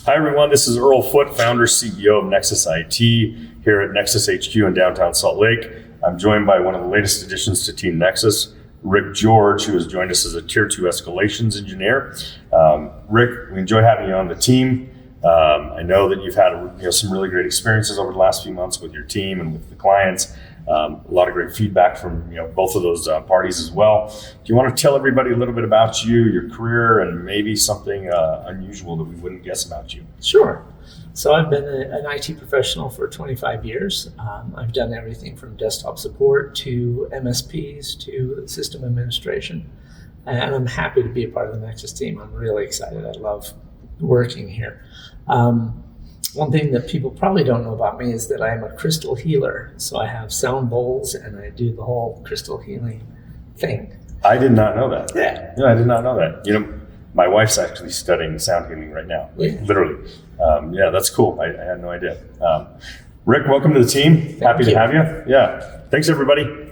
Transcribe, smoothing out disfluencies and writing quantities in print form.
Hi everyone, this is Earl Foote, founder, CEO of Nexus IT here at Nexus HQ in downtown Salt Lake. I'm joined by one of the latest additions to Team Nexus, Rick George, who has joined us as a Tier 2 escalations engineer. Rick, we enjoy having you on the team. I know that you've had some really great experiences over the last few months with your team and with the clients. A lot of great feedback from both of those parties as well. Do you want to tell everybody a little bit about you, your career, and maybe something unusual that we wouldn't guess about you? Sure. So I've been an IT professional for 25 years. I've done everything from desktop support to MSPs to system administration. And I'm happy to be a part of the Nexus team. I'm really excited. I love working here. One thing that people probably don't know about me is that I'm a crystal healer. So I have sound bowls and I do the whole crystal healing thing. I did not know that. Yeah. I did not know that. My wife's actually studying sound healing right now, literally. That's cool. I had no idea. Rick, welcome to the team. Happy to have you. Yeah. Thanks, everybody.